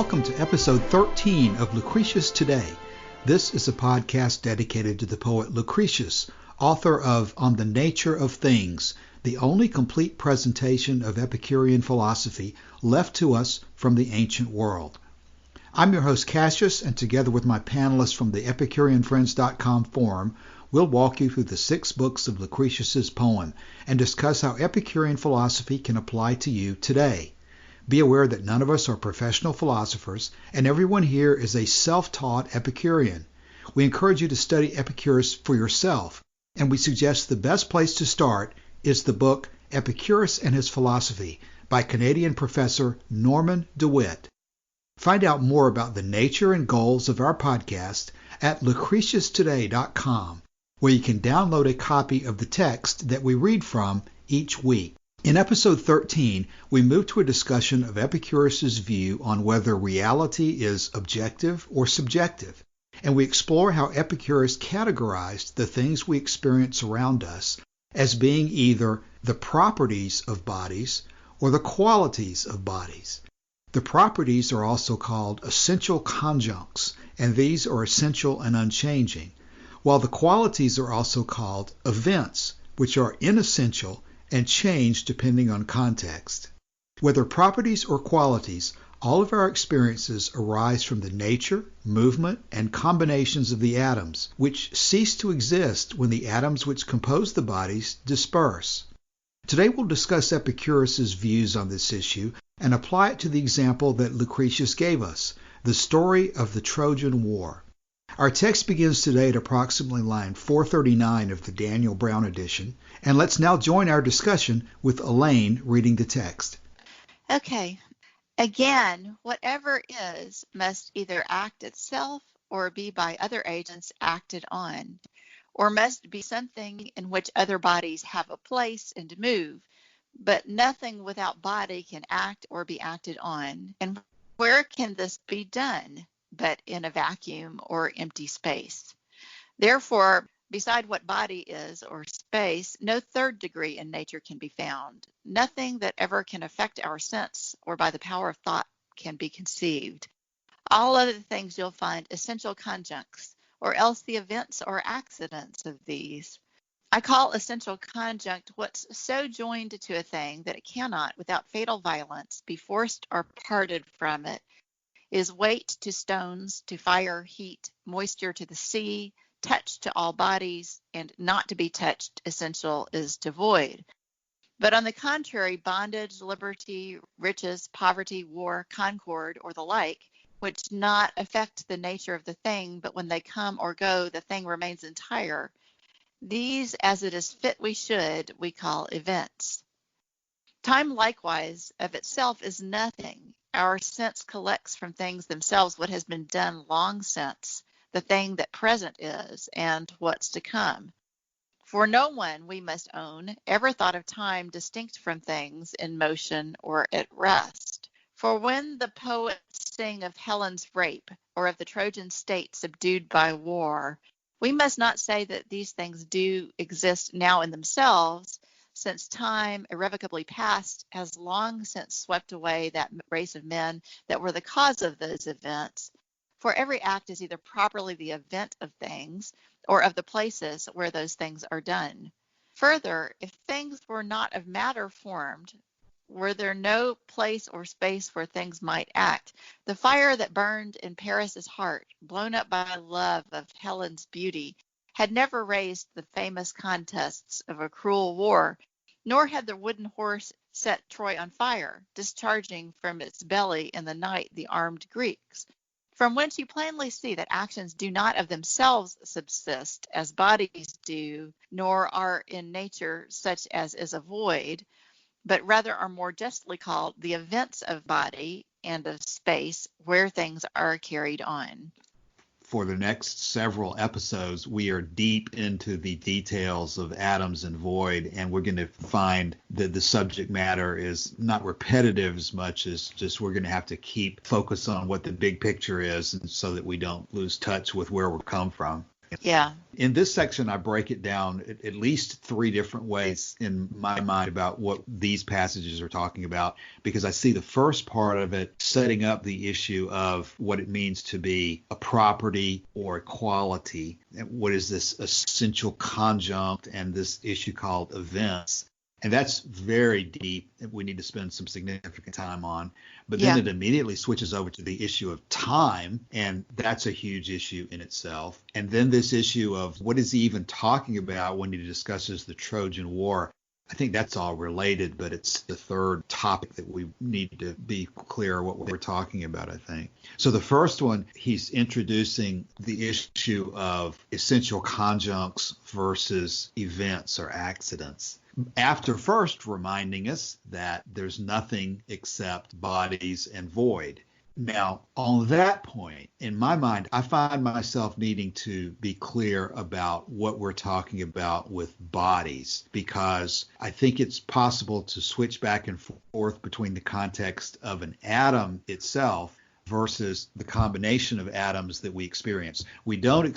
Welcome to episode 13 of Lucretius Today. This is a podcast dedicated to the poet Lucretius, author of On the Nature of Things, the only complete presentation of Epicurean philosophy left to us from the ancient world. I'm your host Cassius, and together with my panelists from the EpicureanFriends.com forum, we'll walk you through the 6 books of Lucretius's poem and discuss how Epicurean philosophy can apply to you today. Be aware that none of us are professional philosophers, and everyone here is a self-taught Epicurean. We encourage you to study Epicurus for yourself, and we suggest the best place to start is the book Epicurus and His Philosophy by Canadian professor Norman DeWitt. Find out more about the nature and goals of our podcast at lucretiustoday.com, where you can download a copy of the text that we read from each week. In episode 13, we move to a discussion of Epicurus's view on whether reality is objective or subjective, and we explore how Epicurus categorized the things we experience around us as being either the properties of bodies or the qualities of bodies. The properties are also called essential conjuncts, and these are essential and unchanging, while the qualities are also called events, which are inessential and change depending on context. Whether properties or qualities, all of our experiences arise from the nature, movement, and combinations of the atoms, which cease to exist when the atoms which compose the bodies disperse. Today we'll discuss Epicurus's views on this issue and apply it to the example that Lucretius gave us, the story of the Trojan War. Our text begins today at approximately line 439 of the Daniel Brown edition, and let's now join our discussion with Elaine reading the text. Okay. Again, whatever is must either act itself or be by other agents acted on, or must be something in which other bodies have a place and move, but nothing without body can act or be acted on. And where can this be done but in a vacuum or empty space? Therefore, beside what body is or space, no third degree in nature can be found. Nothing that ever can affect our sense or by the power of thought can be conceived. All other things you'll find essential conjuncts, or else the events or accidents of these. I call essential conjunct what's so joined to a thing that it cannot, without fatal violence, be forced or parted from it, is weight to stones, to fire, heat, moisture to the sea, touch to all bodies, and not to be touched essential is devoid. But on the contrary, bondage, liberty, riches, poverty, war, concord, or the like, which not affect the nature of the thing, but when they come or go, the thing remains entire. These, as it is fit we should, we call events. Time likewise of itself is nothing. Our sense collects from things themselves what has been done long since, the thing that present is, and what's to come. For no one, we must own, ever thought of time distinct from things in motion or at rest. For when the poets sing of Helen's rape, or of the Trojan state subdued by war, we must not say that these things do exist now in themselves, since time, irrevocably past, has long since swept away that race of men that were the cause of those events. For every act is either properly the event of things, or of the places where those things are done. Further, if things were not of matter formed, were there no place or space where things might act, the fire that burned in Paris's heart, blown up by love of Helen's beauty, had never raised the famous contests of a cruel war, nor had the wooden horse set Troy on fire, discharging from its belly in the night the armed Greeks. From whence you plainly see that actions do not of themselves subsist as bodies do, nor are in nature such as is a void, but rather are more justly called the events of body and of space where things are carried on. For the next several episodes, we are deep into the details of atoms and void, and we're going to find that the subject matter is not repetitive as much as just we're going to have to keep focus on what the big picture is, and so that we don't lose touch with where we've come from. Yeah. In this section, I break it down at least three different ways in my mind about what these passages are talking about, because I see the first part of it setting up the issue of what it means to be a property or a quality. What is this essential conjunct and this issue called events? And that's very deep. We need to spend some significant time on. But then it immediately switches over to the issue of time, and that's a huge issue in itself. And then this issue of what is he even talking about when he discusses the Trojan War. I think that's all related, but it's the third topic that we need to be clear what we're talking about, I think. So the first one, he's introducing the issue of essential conjuncts versus events or accidents, after first reminding us that there's nothing except bodies and void. Now, on that point, in my mind, I find myself needing to be clear about what we're talking about with bodies, because I think it's possible to switch back and forth between the context of an atom itself versus the combination of atoms that we experience. We don't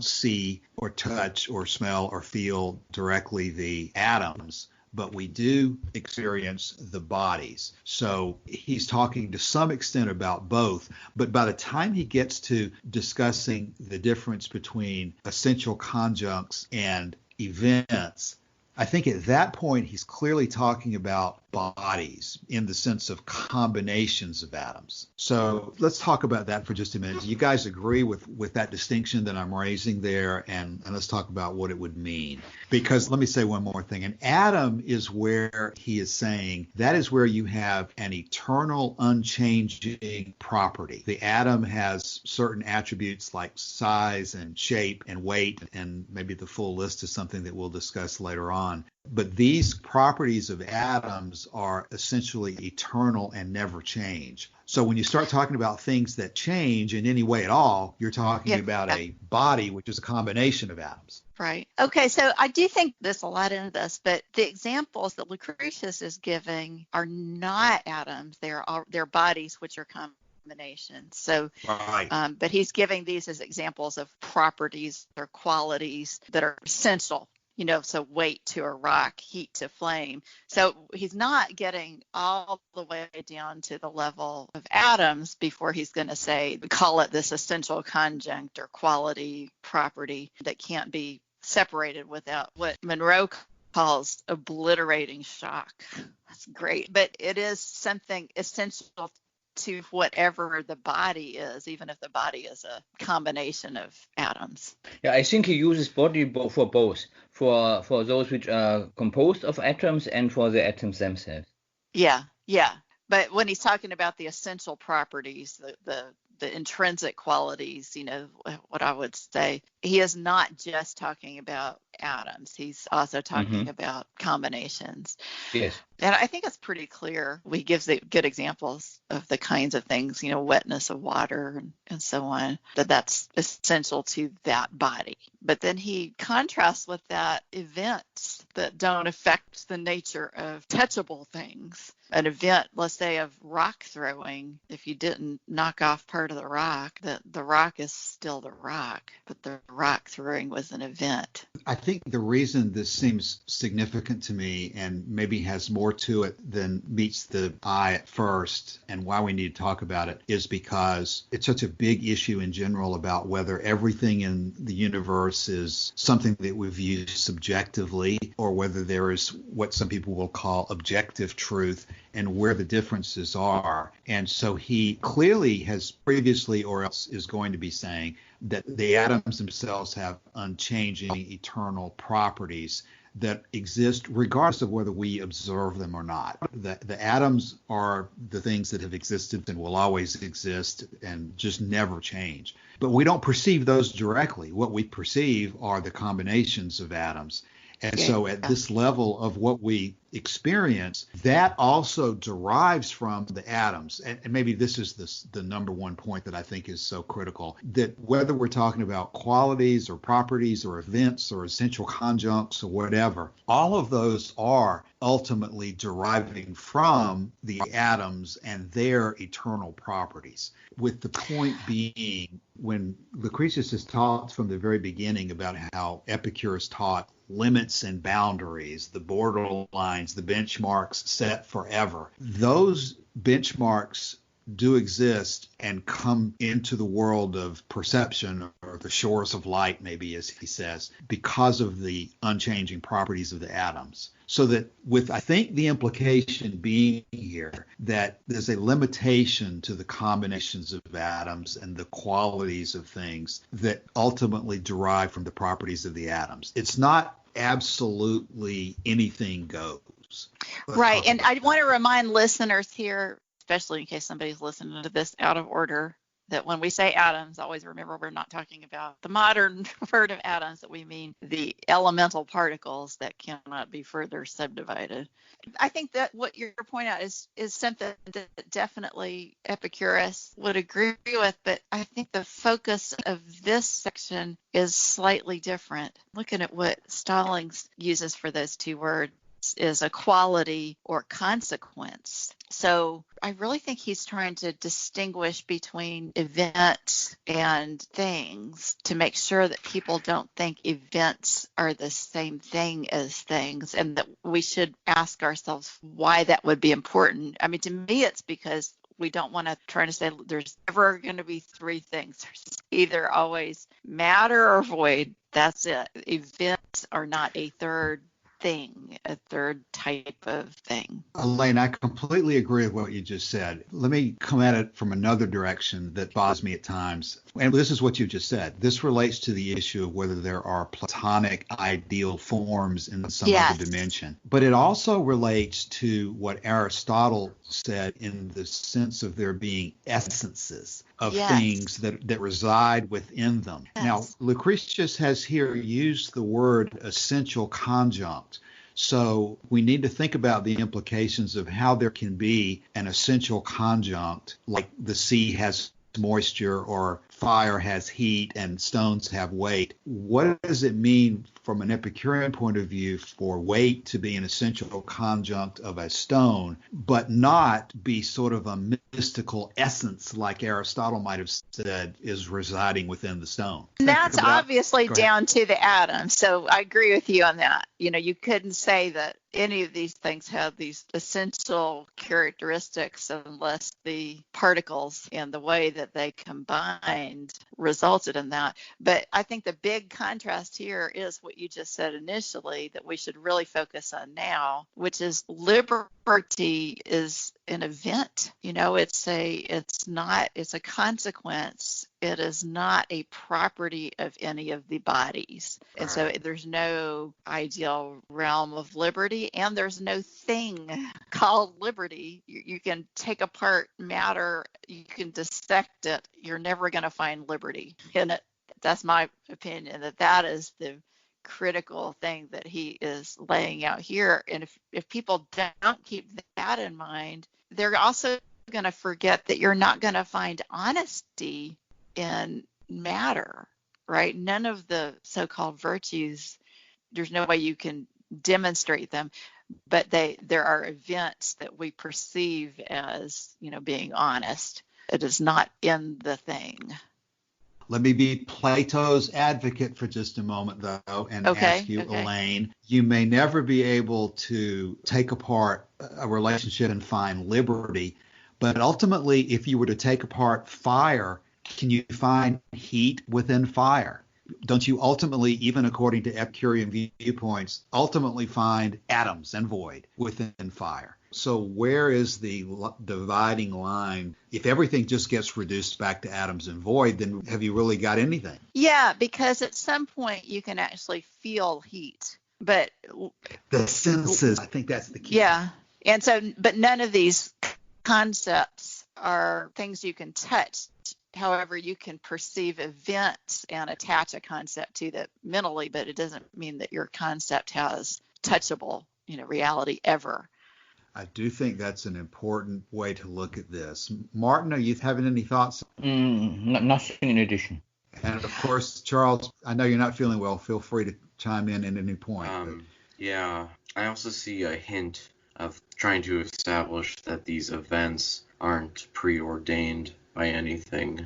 see or touch or smell or feel directly the atoms, but we do experience the bodies. So he's talking to some extent about both, but by the time he gets to discussing the difference between essential conjuncts and events, I think at that point he's clearly talking about bodies in the sense of combinations of atoms. So let's talk about that for just a minute. Do you guys agree with that distinction that I'm raising there? And let's talk about what it would mean. Because let me say one more thing. An atom is where he is saying that is where you have an eternal, unchanging property. The atom has certain attributes like size and shape and weight, and maybe the full list is something that we'll discuss later on. But these properties of atoms are essentially eternal and never change. So when you start talking about things that change in any way at all, you're talking about a body, which is a combination of atoms. Right. Okay, so I do think there's a lot in this, but the examples that Lucretius is giving are not atoms. They're bodies, which are combinations. So, right. But he's giving these as examples of properties or qualities that are essential. So weight to a rock, heat to flame. So he's not getting all the way down to the level of atoms before he's going to say, call it this essential conjunct or quality, property that can't be separated without what Monroe calls obliterating shock. That's great. But it is something essential to whatever the body is, even if the body is a combination of atoms. Yeah, I think he uses body for both, for those which are composed of atoms and for the atoms themselves. Yeah. But when he's talking about the essential properties, the intrinsic qualities, what I would say, he is not just talking about atoms. He's also talking about combinations. Yes. And I think it's pretty clear. He gives good examples of the kinds of things, wetness of water and so on, that's essential to that body. But then he contrasts with that events that don't affect the nature of touchable things. An event, let's say, of rock throwing, if you didn't knock off part of the rock, the rock is still the rock, but the rock throwing was an event. I think the reason this seems significant to me and maybe has more to it than meets the eye at first, and why we need to talk about it, is because it's such a big issue in general about whether everything in the universe is something that we view subjectively, or whether there is what some people will call objective truth, and where the differences are. And so he clearly has previously, or else is going to be saying, that the atoms themselves have unchanging, eternal properties that exist regardless of whether we observe them or not. The atoms are the things that have existed and will always exist and just never change. But we don't perceive those directly. What we perceive are the combinations of atoms. And so at this level of what we experience, that also derives from the atoms. And maybe this is the number one point that I think is so critical, that whether we're talking about qualities or properties or events or essential conjuncts or whatever, all of those are ultimately deriving from the atoms and their eternal properties. With the point being, when Lucretius has taught from the very beginning about how Epicurus taught limits and boundaries, the borderlines, the benchmarks set forever, those benchmarks do exist and come into the world of perception, or the shores of light, maybe, as he says, because of the unchanging properties of the atoms. So that with, I think, the implication being here that there's a limitation to the combinations of atoms and the qualities of things that ultimately derive from the properties of the atoms. It's not absolutely anything goes. Right. And I want to remind listeners here, especially in case somebody's listening to this out of order, that when we say atoms, always remember we're not talking about the modern word of atoms, that we mean the elemental particles that cannot be further subdivided. I think that what you're pointing out is something that definitely Epicurus would agree with, but I think the focus of this section is slightly different. Looking at what Stallings uses for those two words is a quality or consequence. So I really think he's trying to distinguish between events and things to make sure that people don't think events are the same thing as things, and that we should ask ourselves why that would be important. I mean, to me, it's because we don't want to try to say there's ever going to be three things. There's either always matter or void. That's it. Events are not a third thing, a third type of thing. Elaine, I completely agree with what you just said. Let me come at it from another direction that bothers me at times. And this is what you just said. This relates to the issue of whether there are Platonic ideal forms in some other dimension. But it also relates to what Aristotle said in the sense of there being essences of things that reside within them. Yes. Now, Lucretius has here used the word essential conjunct. So we need to think about the implications of how there can be an essential conjunct, like the sea has moisture or fire has heat and stones have weight. What does it mean from an Epicurean point of view for weight to be an essential conjunct of a stone, but not be sort of a mystical essence like Aristotle might have said is residing within the stone? And that's obviously down to the atom. So I agree with you on that. You know, you couldn't say that any of these things have these essential characteristics unless the particles and the way that they combined resulted in that. But I think the big contrast here is what you just said initially, that we should really focus on now, which is liberty is an event. You know, it's a consequence. It is not a property of any of the bodies. And so there's no ideal realm of liberty, and there's no thing called liberty. You can take apart matter, you can dissect it. You're never going to find liberty in it. That's my opinion, that is the critical thing that he is laying out here. And if people don't keep that in mind, they're also going to forget that you're not going to find honesty in matter, right? None of the so-called virtues, there's no way you can demonstrate them, but there are events that we perceive as, you know, being honest. It is not in the thing. Let me be Plato's advocate for just a moment, though, and ask you, Elaine, you may never be able to take apart a relationship and find liberty, but ultimately, if you were to take apart fire, can you find heat within fire? Don't you ultimately, even according to Epicurean viewpoints, ultimately find atoms and void within fire? So where is the dividing line? If everything just gets reduced back to atoms and void, then have you really got anything? Yeah, because at some point you can actually feel heat, but the senses, I think that's the key. Yeah, and so, but none of these concepts are things you can touch. However, you can perceive events and attach a concept to that mentally, but it doesn't mean that your concept has touchable, reality ever. I do think that's an important way to look at this. Martin, are you having any thoughts? Nothing in addition. And of course, Charles, I know you're not feeling well. Feel free to chime in at any point. Yeah, I also see a hint of trying to establish that these events aren't preordained by anything.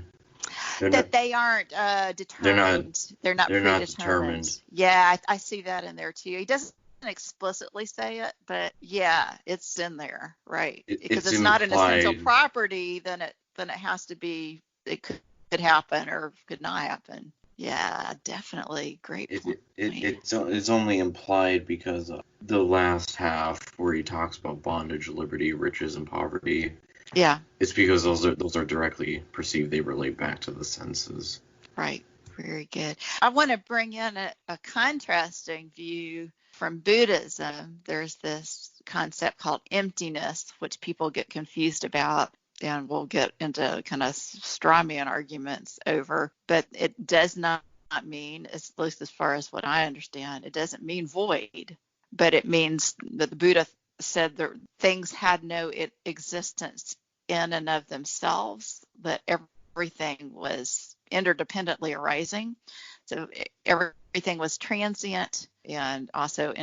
They aren't determined. They're not predetermined. Yeah, I see that in there too. He doesn't explicitly say it, but yeah, it's in there, right? Because it's not an essential property, then it has to be. It could happen or could not happen. Yeah, definitely. Great point. It's only implied because of the last half where he talks about bondage, liberty, riches, and poverty. Yeah. It's because those are directly perceived. They relate back to the senses. Right. Very good. I want to bring in a contrasting view from Buddhism. There's this concept called emptiness, which people get confused about, and we'll get into kind of straw man arguments over. But it does not mean, at least as far as what I understand, it doesn't mean void, but it means that the Buddha said that things had no existence in and of themselves, that everything was interdependently arising. So everything was transient and also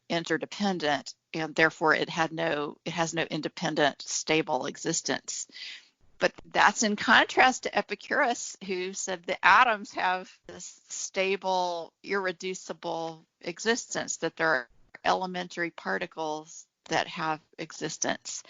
interdependent, and therefore it has no independent, stable existence. But that's in contrast to Epicurus, who said the atoms have this stable, irreducible existence, that there are elementary particles that have existence.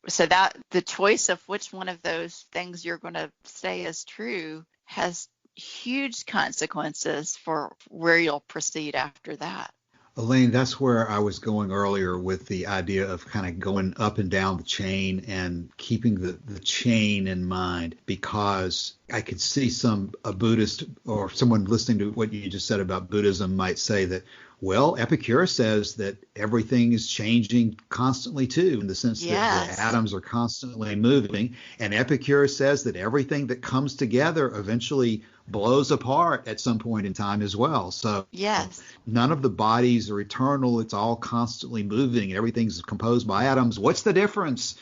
So that the choice of which one of those things you're going to say is true has huge consequences for where you'll proceed after that. Elaine, that's where I was going earlier with the idea of kind of going up and down the chain and keeping the chain in mind, because I could see a Buddhist or someone listening to what you just said about Buddhism might say that, well, Epicurus says that everything is changing constantly too, in the sense that the atoms are constantly moving. And Epicurus says that everything that comes together eventually blows apart at some point in time as well. So none of the bodies are eternal. It's all constantly moving. Everything's composed by atoms. What's the difference?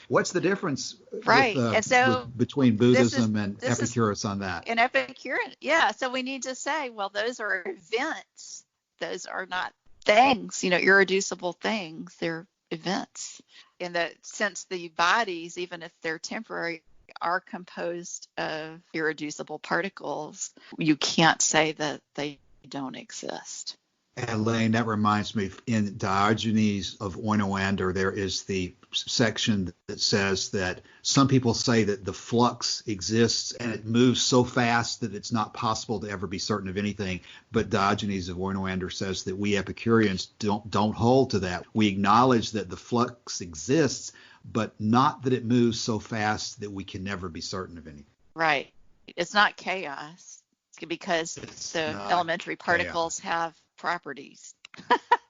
Right. And so between Buddhism and Epicurus on that? In Epicurean, so we need to say, well, those are events. Those are not things, irreducible things. They're events. In the sense, the bodies, even if they're temporary, are composed of irreducible particles. You can't say that they don't exist. Elaine, that reminds me, in Diogenes of Oinoander, there is the section that says that some people say that the flux exists and it moves so fast that it's not possible to ever be certain of anything. But Diogenes of Oinoander says that we Epicureans don't hold to that. We acknowledge that the flux exists, but not that it moves so fast that we can never be certain of anything. Right. It's not chaos, because the elementary particles have properties.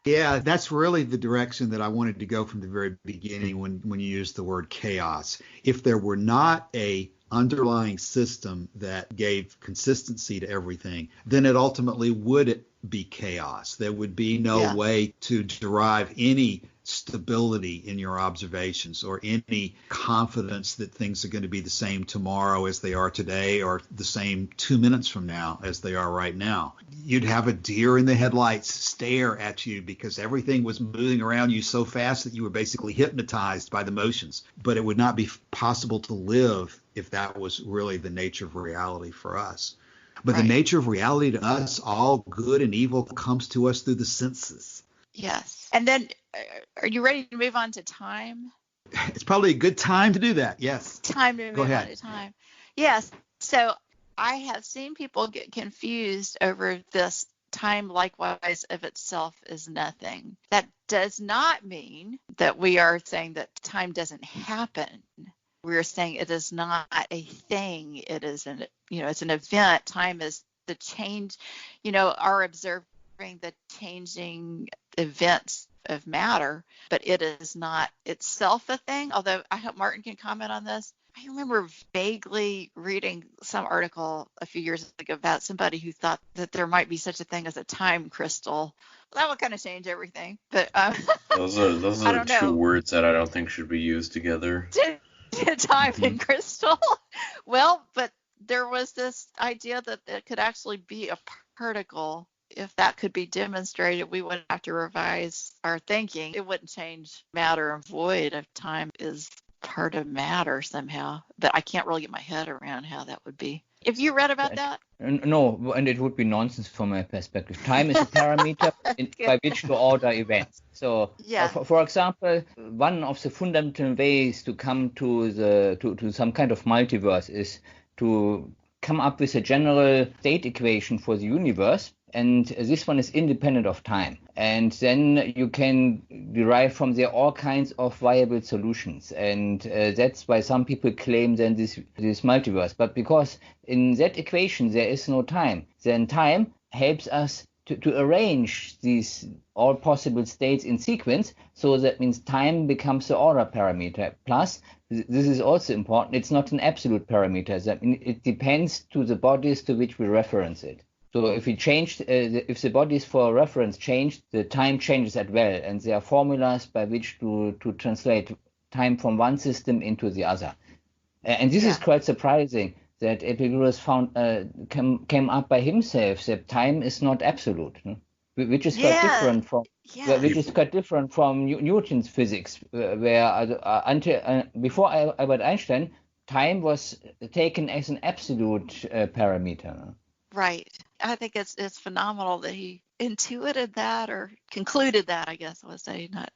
Yeah, that's really the direction that I wanted to go from the very beginning when you used the word chaos. If there were not a underlying system that gave consistency to everything, then it ultimately would be chaos. There would be no way to derive any stability in your observations or any confidence that things are going to be the same tomorrow as they are today, or the same 2 minutes from now as they are right now. You'd have a deer in the headlights stare at you because everything was moving around you so fast that you were basically hypnotized by the motions. But it would not be possible to live if that was really the nature of reality for us. But the nature of reality to us, all good and evil, comes to us through the senses. Yes. And then, are you ready to move on to time? It's probably a good time to do that. Yes. Time to move on to time. Yes. So I have seen people get confused over this time likewise of itself is nothing. That does not mean that we are saying that time doesn't happen. We're saying it is not a thing. It is it's an event. Time is the change, are observing the changing events of matter, but it is not itself a thing. Although I hope Martin can comment on this. I remember vaguely reading some article a few years ago about somebody who thought that there might be such a thing as a time crystal, that would kind of change everything. But Those I are don't two know. words that I don't think should be used together. Time and crystal. Well, but there was this idea that it could actually be a particle. If that could be demonstrated, we wouldn't have to revise our thinking. It wouldn't change matter and void if time is part of matter somehow. But I can't really get my head around how that would be. Have you read about that? No, and it would be nonsense from my perspective. Time is a parameter by which to order events. So, Yeah. for example, one of the fundamental ways to come to some kind of multiverse is to come up with a general state equation for the universe, and this one is independent of time. And then you can derive from there all kinds of viable solutions. And that's why some people claim then this multiverse. But because in that equation there is no time, then time helps us to arrange these all possible states in sequence. So that means time becomes the order parameter. Plus, this is also important, it's not an absolute parameter. That means it depends to the bodies to which we reference it. So if we changed, if the bodies for reference changed, the time changes as well, and there are formulas by which to translate time from one system into the other. And this is quite surprising that Epicurus came up by himself that time is not absolute, which is quite different from which is quite different from Newton's physics, where until before Albert Einstein, time was taken as an absolute parameter. Right. I think it's phenomenal that he intuited that, or concluded that, I guess I would say, not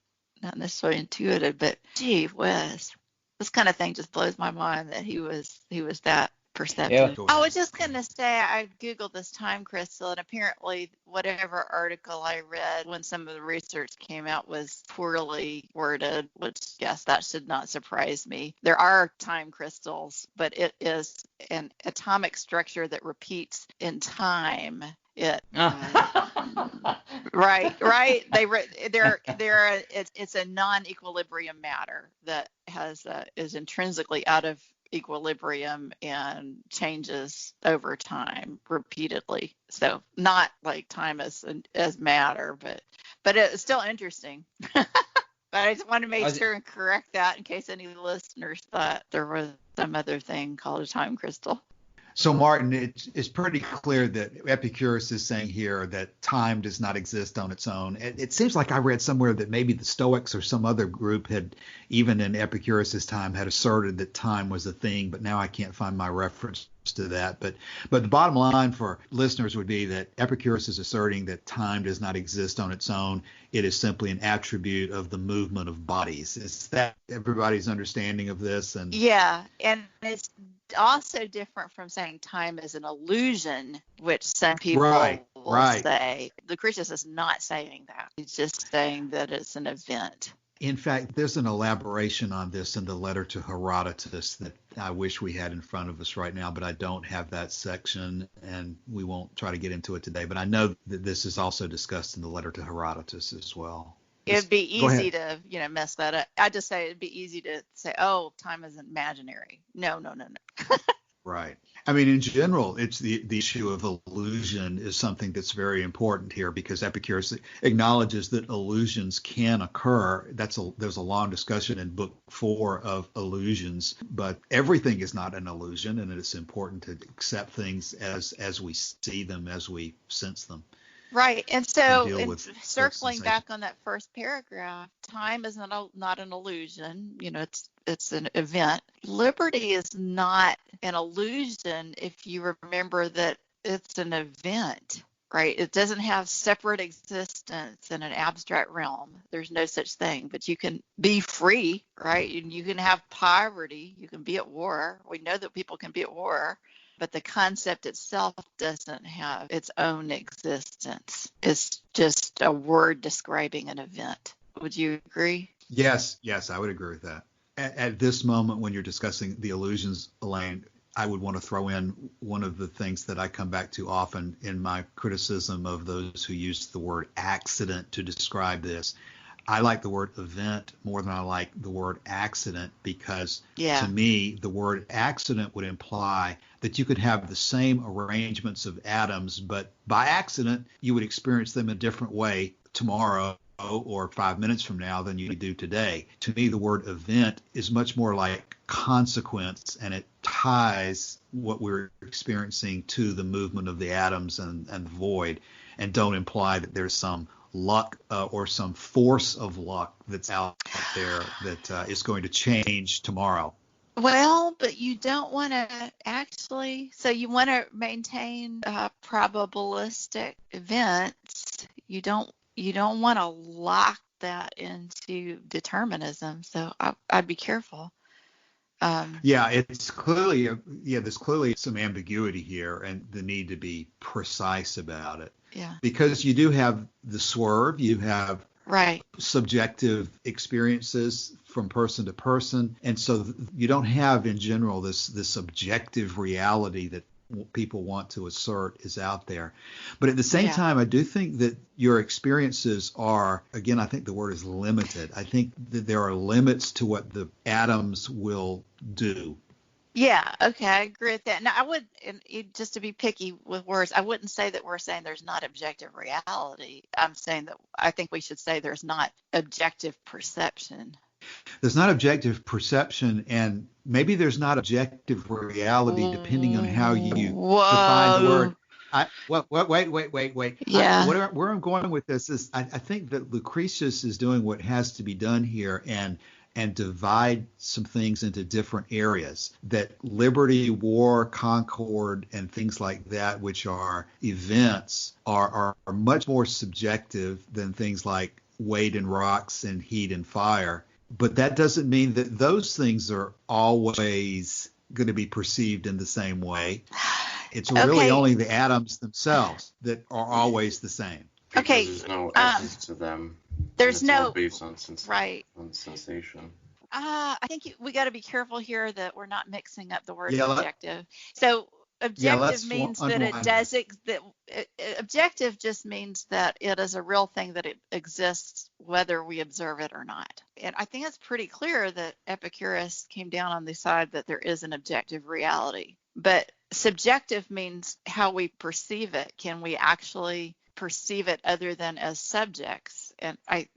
necessarily intuited, but gee whiz. This kind of thing just blows my mind that he was that perceptive. Yeah. I was just going to say, I Googled this time crystal, and apparently whatever article I read when some of the research came out was poorly worded, which, yes, that should not surprise me. There are time crystals, but it is an atomic structure that repeats in time. Right. It's a non-equilibrium matter that is intrinsically out of equilibrium and changes over time repeatedly. So not like time as matter, but it's still interesting. But I just want to make sure and correct that in case any listeners thought there was some other thing called a time crystal. So, Martin, it's pretty clear that Epicurus is saying here that time does not exist on its own. It seems like I read somewhere that maybe the Stoics or some other group had, even in Epicurus's time, had asserted that time was a thing, but now I can't find my reference to that. But the bottom line for listeners would be that Epicurus is asserting that time does not exist on its own. It is simply an attribute of the movement of bodies. Is that everybody's understanding of this? And yeah, and it's also different from saying time is an illusion, which some people will say. Lucretius is not saying that. He's just saying that it's an event. In fact, there's an elaboration on this in the letter to Herodotus that I wish we had in front of us right now, but I don't have that section, and we won't try to get into it today. But I know that this is also discussed in the letter to Herodotus as well. It'd be easy to, mess that up. I just say it'd be easy to say, oh, time is imaginary. No. Right. I mean, in general, it's the issue of illusion is something that's very important here, because Epicurus acknowledges that illusions can occur. There's a long discussion in Book 4 of illusions, but everything is not an illusion, and it's important to accept things as we see them, as we sense them. Right. And so circling back on that first paragraph, time is not an illusion. It's an event. Liberty is not an illusion if you remember that it's an event, right? It doesn't have separate existence in an abstract realm. There's no such thing, but you can be free, right? And you can have poverty. You can be at war. We know that people can be at war. But the concept itself doesn't have its own existence. It's just a word describing an event. Would you agree? Yes, I would agree with that. At this moment, when you're discussing the illusions, Elaine, I would want to throw in one of the things that I come back to often in my criticism of those who use the word accident to describe this. I like the word event more than I like the word accident, because to me, the word accident would imply that you could have the same arrangements of atoms, but by accident, you would experience them a different way tomorrow or 5 minutes from now than you do today. To me, the word event is much more like consequence, and it ties what we're experiencing to the movement of the atoms and the void, and don't imply that there's some luck or some force of luck that's out there that is going to change tomorrow. Well, but you don't want to so you want to maintain probabilistic events. You don't want to lock that into determinism. So I'd be careful. It's clearly there's clearly some ambiguity here and the need to be precise about it. Yeah. Because you do have the swerve, you have right subjective experiences from person to person, and so you don't have in general this objective reality that people want to assert is out there. But at the same time, I do think that your experiences are, again, I think the word is limited. I think that there are limits to what the atoms will do. Yeah, okay, I agree with that. Now, I would, just to be picky with words, I wouldn't say that we're saying there's not objective reality. I'm saying that I think we should say there's not objective perception. There's not objective perception, and maybe there's not objective reality depending on how you define the word. Wait. Yeah. Where I'm going with this is I think that Lucretius is doing what has to be done here and divide some things into different areas, that liberty, war, concord, and things like that, which are events, are much more subjective than things like weight and rocks and heat and fire. But that doesn't mean that those things are always going to be perceived in the same way. It's really only the atoms themselves that are always the same. Okay. There's no essence to them. There's no based on sensation. I think we got to be careful here that we're not mixing up the words objective. So objective means that it does objective just means that it is a real thing, that it exists whether we observe it or not. And I think it's pretty clear that Epicurus came down on the side that there is an objective reality. But subjective means how we perceive it. Can we actually perceive it other than as subjects? And I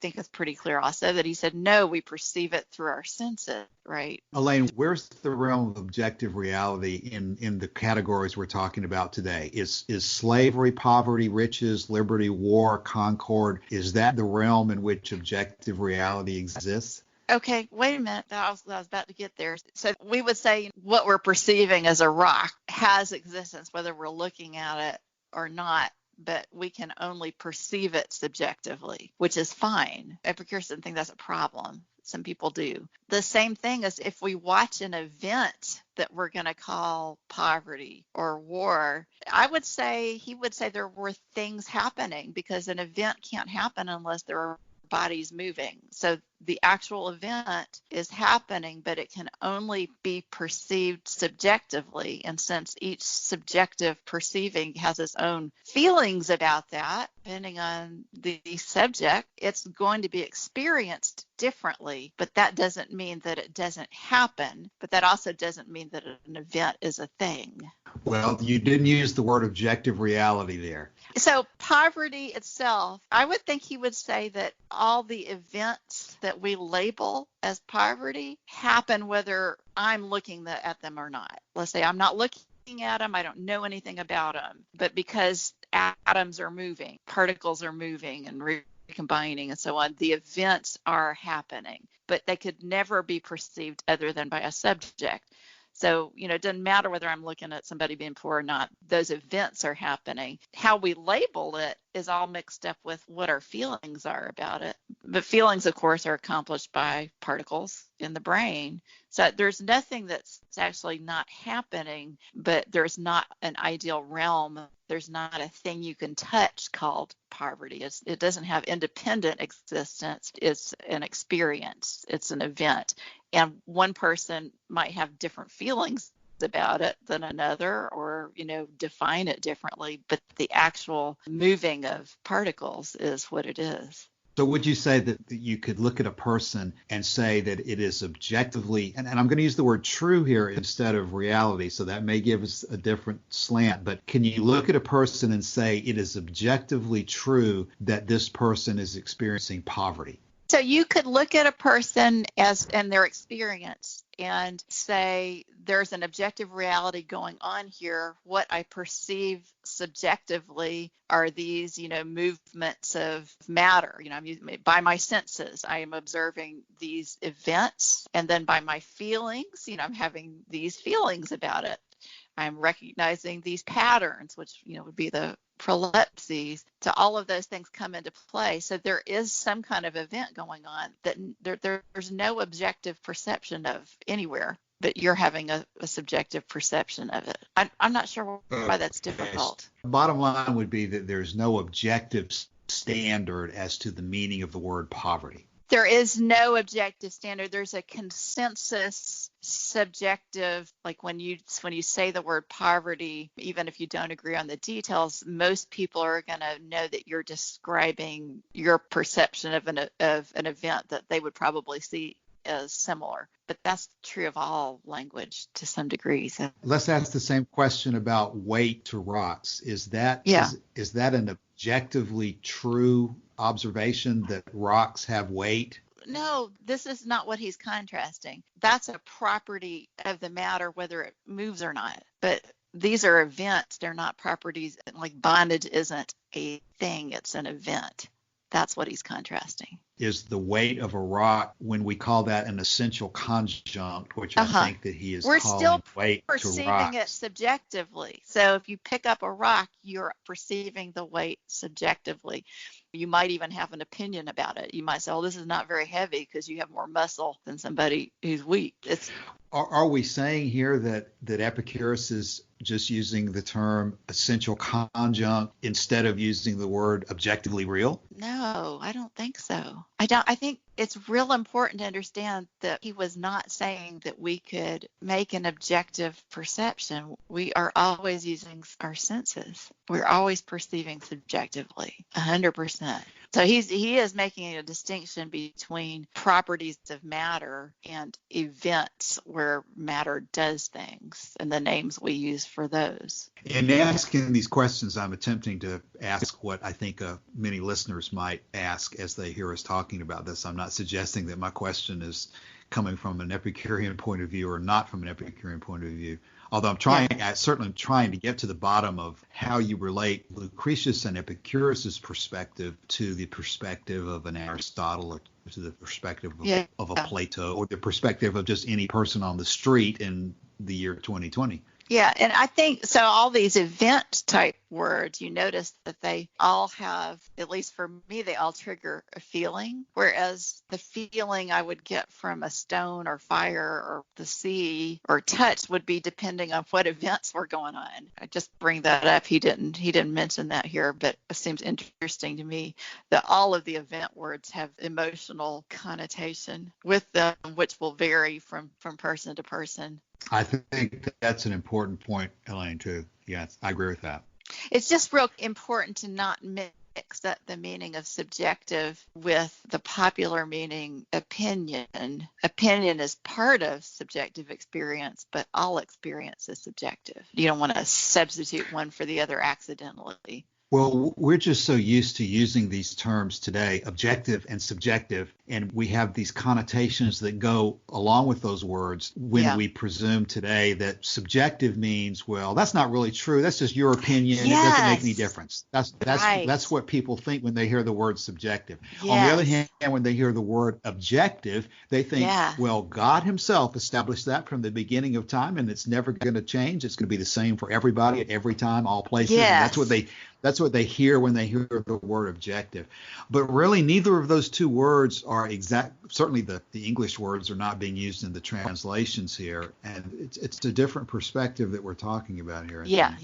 think it's pretty clear also that he said, no, we perceive it through our senses, right? Elaine, where's the realm of objective reality in the categories we're talking about today? Is slavery, poverty, riches, liberty, war, concord, is that the realm in which objective reality exists? Okay, wait a minute. I was about to get there. So we would say what we're perceiving as a rock has existence, whether we're looking at it or not, but we can only perceive it subjectively, which is fine. Epicurus didn't think that's a problem. Some people do. The same thing as if we watch an event that we're going to call poverty or war, he would say there were things happening, because an event can't happen unless there are bodies moving. So the actual event is happening, but it can only be perceived subjectively. And since each subjective perceiving has its own feelings about that, depending on the subject, it's going to be experienced differently. But that doesn't mean that it doesn't happen. But that also doesn't mean that an event is a thing. Well, you didn't use the word objective reality there. So poverty itself, I would think he would say that all the events that we label as poverty happen whether I'm looking at them or not. Let's say I'm not looking at them, I don't know anything about them, but because atoms are moving, particles are moving and recombining and so on, the events are happening, but they could never be perceived other than by a subject. So, it doesn't matter whether I'm looking at somebody being poor or not. Those events are happening. How we label it is all mixed up with what our feelings are about it. But feelings, of course, are accomplished by particles in the brain. So there's nothing that's actually not happening, but there's not an ideal realm. There's not a thing you can touch called poverty. It doesn't have independent existence. It's an experience. It's an event. And one person might have different feelings about it than another, or, define it differently. But the actual moving of particles is what it is. So would you say that you could look at a person and say that it is objectively, and I'm going to use the word true here instead of reality, so that may give us a different slant, but can you look at a person and say it is objectively true that this person is experiencing poverty? So you could look at a person and their experience and say there's an objective reality going on here. What I perceive subjectively are these, movements of matter. By my senses, I am observing these events, and then by my feelings, I'm having these feelings about it. I'm recognizing these patterns, which, would be the prolepses. So all of those things come into play. So there is some kind of event going on that there's no objective perception of anywhere, but you're having a subjective perception of it. I'm not sure why that's difficult. Bottom line would be that there's no objective standard as to the meaning of the word poverty. There is no objective standard. There's a consensus subjective, like when you say the word poverty, even if you don't agree on the details, most people are going to know that you're describing your perception of an event that they would probably see as similar. But that's true of all language to some degree. So let's ask the same question about weight to rocks. Is that is that an objectively true observation that rocks have weight? No, this is not what he's contrasting. That's a property of the matter, whether it moves or not. But these are events. They're not properties. Like bondage isn't a thing. It's an event. That's what he's contrasting. Is the weight of a rock, when we call that an essential conjunct, which I think that he is calling weight to rocks. We're still perceiving it subjectively. So if you pick up a rock, you're perceiving the weight subjectively. You might even have an opinion about it. You might say, oh, this is not very heavy because you have more muscle than somebody who's weak. Are we saying here that Epicurus is just using the term essential conjunct instead of using the word objectively real? No, I don't think so. I think it's real important to understand that he was not saying that we could make an objective perception. We are always using our senses. We're always perceiving subjectively, 100%. So he is making a distinction between properties of matter and events where matter does things and the names we use for those. In asking these questions, I'm attempting to ask what I think many listeners might ask as they hear us talking about this. I'm not suggesting that my question is coming from an Epicurean point of view or not from an Epicurean point of view. Although I'm certainly trying to get to the bottom of how you relate Lucretius and Epicurus's perspective to the perspective of an Aristotle or to the perspective of a Plato or the perspective of just any person on the street in the year 2020. Yeah, and I think so all these event type words, you notice that they all have, at least for me, they all trigger a feeling, whereas the feeling I would get from a stone or fire or the sea or touch would be depending on what events were going on. I just bring that up. He didn't mention that here, but it seems interesting to me that all of the event words have emotional connotation with them, which will vary from person to person. I think that's an important point, Elaine, too. Yes, I agree with that. It's just real important to not mix up the meaning of subjective with the popular meaning opinion. Opinion is part of subjective experience, but all experience is subjective. You don't want to substitute one for the other accidentally. Well, we're just so used to using these terms today, objective and subjective, and we have these connotations that go along with those words when we presume today that subjective means, well, that's not really true. That's just your opinion. It doesn't make any difference. That's what people think when they hear the word subjective. Yes. On the other hand, when they hear the word objective, they think, well, God himself established that from the beginning of time, and it's never going to change. It's going to be the same for everybody at every time, all places. Yes. And that's what they hear when they hear the word objective. But really, neither of those two words are exact. Certainly the English words are not being used in the translations here. And it's a different perspective that we're talking about here. Yeah.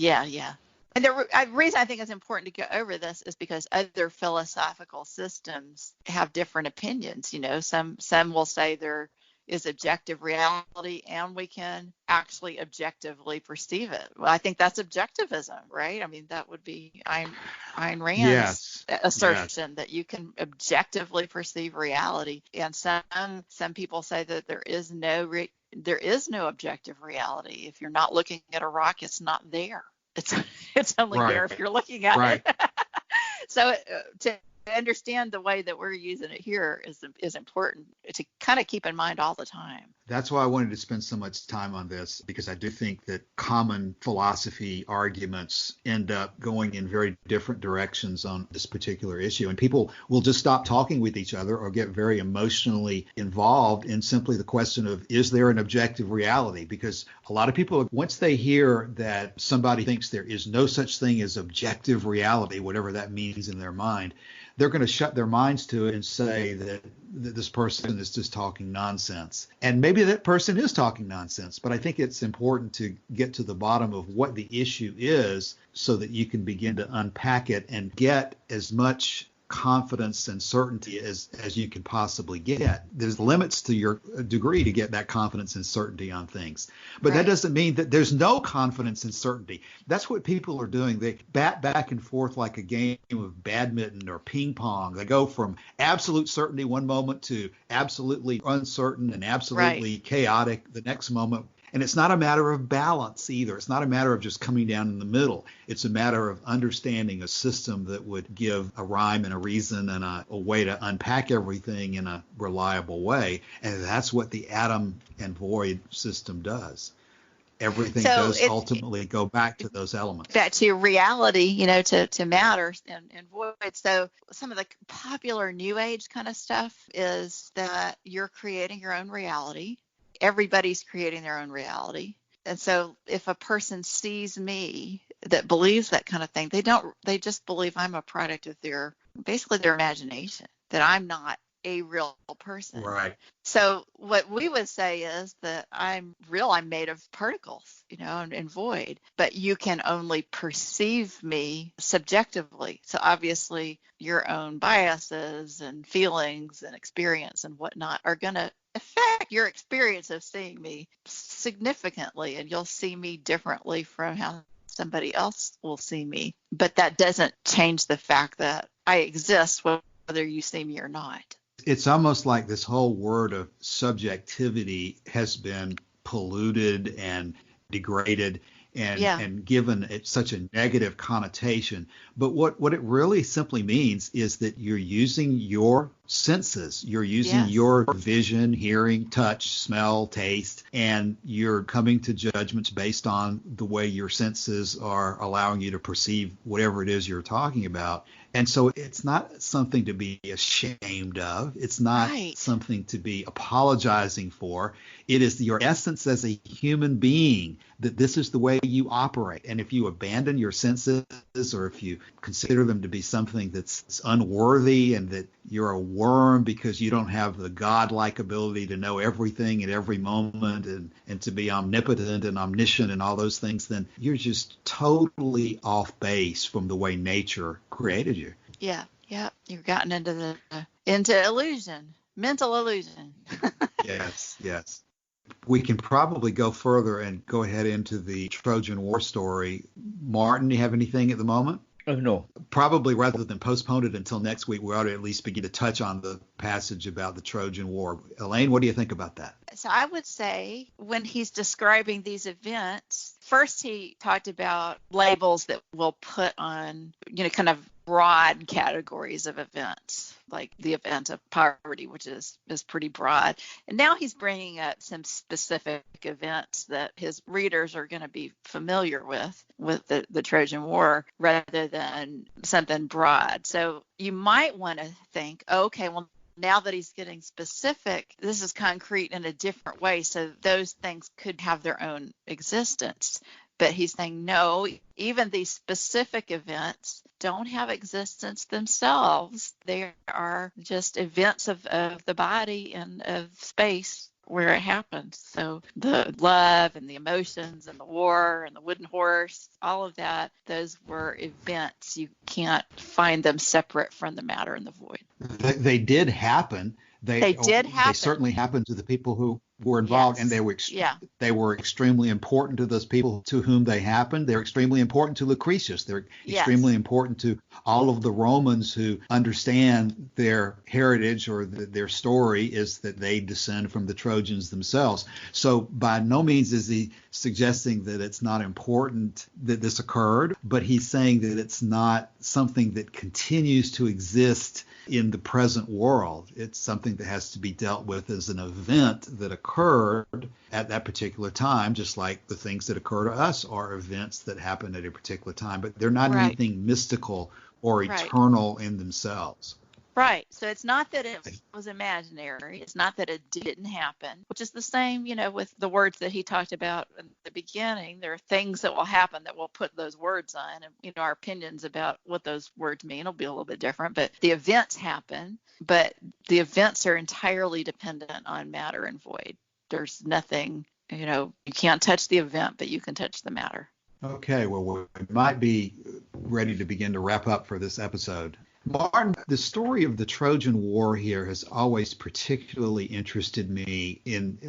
And the reason I think it's important to go over this is because other philosophical systems have different opinions. Some will say they're is objective reality, and we can actually objectively perceive it. Well, I think that's objectivism, right? I mean, that would be Ayn Rand's assertion that you can objectively perceive reality. And some people say that there is no objective reality. If you're not looking at a rock, it's not there. It's only there if you're looking at it. So to understand the way that we're using it here is important to kind of keep in mind all the time. That's why I wanted to spend so much time on this, because I do think that common philosophy arguments end up going in very different directions on this particular issue. And people will just stop talking with each other or get very emotionally involved in simply the question of, is there an objective reality? Because a lot of people, once they hear that somebody thinks there is no such thing as objective reality, whatever that means in their mind, they're going to shut their minds to it and say that this person is just talking nonsense. And maybe that person is talking nonsense, but I think it's important to get to the bottom of what the issue is so that you can begin to unpack it and get as much confidence and certainty as you can possibly get. There's limits to your degree to get that confidence and certainty on things. But that doesn't mean that there's no confidence and certainty. That's what people are doing. They bat back and forth like a game of badminton or ping pong. They go from absolute certainty one moment to absolutely uncertain and absolutely chaotic the next moment. And it's not a matter of balance either. It's not a matter of just coming down in the middle. It's a matter of understanding a system that would give a rhyme and a reason and a way to unpack everything in a reliable way. And that's what the atom and void system does. Everything does ultimately go back to those elements. Back to reality, to matter and void. So some of the popular New Age kind of stuff is that you're creating your own reality. Everybody's creating their own reality. And so if a person sees me that believes that kind of thing, they just believe I'm a product of their imagination, that I'm not a real person. Right. So what we would say is that I'm real. I'm made of particles, and void, but you can only perceive me subjectively. So obviously your own biases and feelings and experience and whatnot are going to affect your experience of seeing me significantly, and you'll see me differently from how somebody else will see me. But that doesn't change the fact that I exist whether you see me or not. It's almost like this whole word of subjectivity has been polluted and degraded and given it such a negative connotation. But what it really simply means is that you're using your senses. You're using your vision, hearing, touch, smell, taste, and you're coming to judgments based on the way your senses are allowing you to perceive whatever it is you're talking about. And so it's not something to be ashamed of. It's not something to be apologizing for. It is your essence as a human being that this is the way you operate. And if you abandon your senses, or if you consider them to be something that's unworthy and that you're a worm because you don't have the godlike ability to know everything at every moment and to be omnipotent and omniscient and all those things, then you're just totally off base from the way nature created you. Yeah. You've gotten into illusion, mental illusion. Yes. We can probably go further and go ahead into the Trojan War story. Martin, do you have anything at the moment? No. Probably rather than postpone it until next week, we ought to at least begin to touch on the passage about the Trojan War. Elaine, what do you think about that? So I would say when he's describing these events, first he talked about labels that we'll put on, kind of broad categories of events, like the event of poverty, which is pretty broad. And now he's bringing up some specific events that his readers are going to be familiar with the Trojan War, rather than something broad. So you might want to think, okay, well, now that he's getting specific, this is concrete in a different way. So those things could have their own existence. But he's saying, no, even these specific events don't have existence themselves. They are just events of the body and of space where it happens. So the love and the emotions and the war and the wooden horse, all of that, those were events. You can't find them separate from the matter and the void. They did happen. They did happen. They certainly happened to the people who were involved, Yes. and Yeah. they were extremely important to those people to whom they happened. They're extremely important to Lucretius. They're Yes. extremely important to all of the Romans who understand their heritage, or their story is that they descend from the Trojans themselves. So by no means is he suggesting that it's not important that this occurred, but he's saying that it's not something that continues to exist in the present world. It's something that has to be dealt with as an event that occurred at that particular time, just like the things that occur to us are events that happen at a particular time, but they're not Right. anything mystical or Right. eternal in themselves. Right. So it's not that it was imaginary. It's not that it didn't happen, which is the same, with the words that he talked about in the beginning. There are things that will happen that we'll put those words on. And, our opinions about what those words mean will be a little bit different. But the events happen, but the events are entirely dependent on matter and void. There's nothing, you can't touch the event, but you can touch the matter. Okay, well, we might be ready to begin to wrap up for this episode. Martin, the story of the Trojan War here has always particularly interested me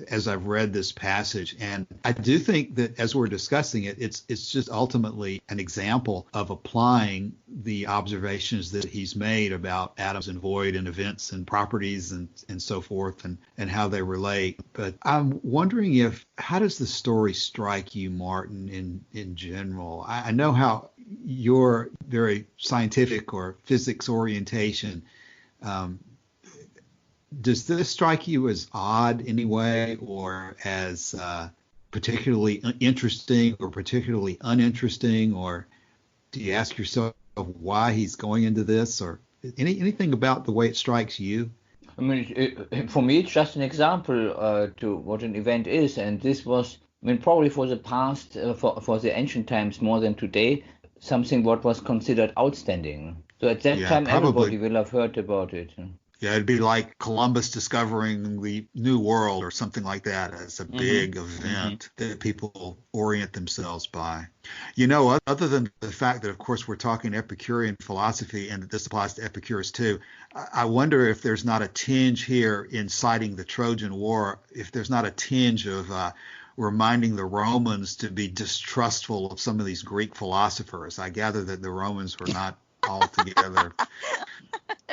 as I've read this passage. And I do think that as we're discussing it, it's just ultimately an example of applying the observations that he's made about atoms and void and events and properties and so forth and how they relate. But I'm wondering how does the story strike you, Martin, in general? I know how your very scientific or physics orientation, does this strike you as odd anyway, or as particularly interesting or particularly uninteresting, or do you ask yourself why he's going into this, or anything about the way it strikes you? I mean, for me, it's just an example to what an event is, and this was, probably for the past, for the ancient times more than today, something what was considered outstanding. So at that time, probably. Everybody will have heard about it. Yeah, it'd be like Columbus discovering the New World or something like that. It's a big event that people orient themselves by. Other than the fact that, of course, we're talking Epicurean philosophy, and that this applies to Epicurus too, I wonder if there's not a tinge here in citing the Trojan War, if there's not a tinge of reminding the Romans to be distrustful of some of these Greek philosophers. I gather that the Romans were not altogether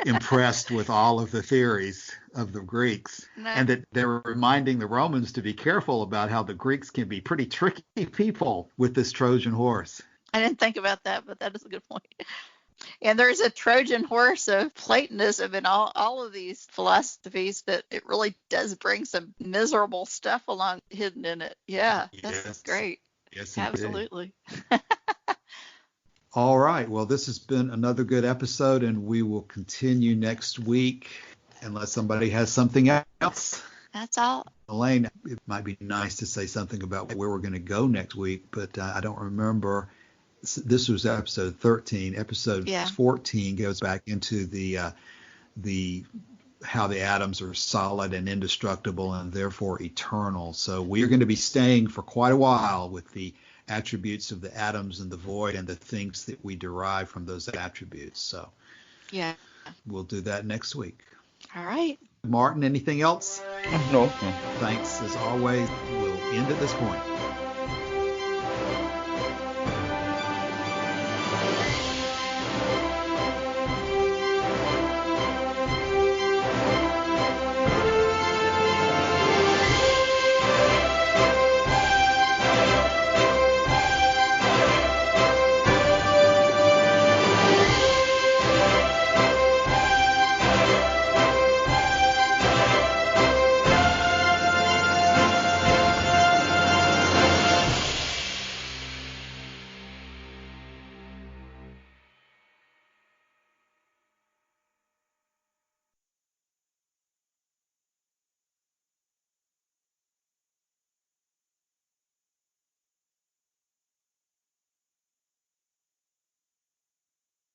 impressed with all of the theories of the Greeks, and that they're reminding the Romans to be careful about how the Greeks can be pretty tricky people with this Trojan horse. I didn't think about that, but that is a good point. And there's a Trojan horse of Platonism in all of these philosophies that it really does bring some miserable stuff along hidden in it. Yeah, that's great. Yes, absolutely. All right. Well, this has been another good episode, and we will continue next week unless somebody has something else. That's all. Elaine, it might be nice to say something about where we're going to go next week, but I don't remember. This was episode 13. Episode 14 goes back into the how the atoms are solid and indestructible and therefore eternal. So we are going to be staying for quite a while with the attributes of the atoms and the void and the things that we derive from those attributes. So we'll do that next week. All right. Martin, anything else? No. Thanks as always. We'll end at this point.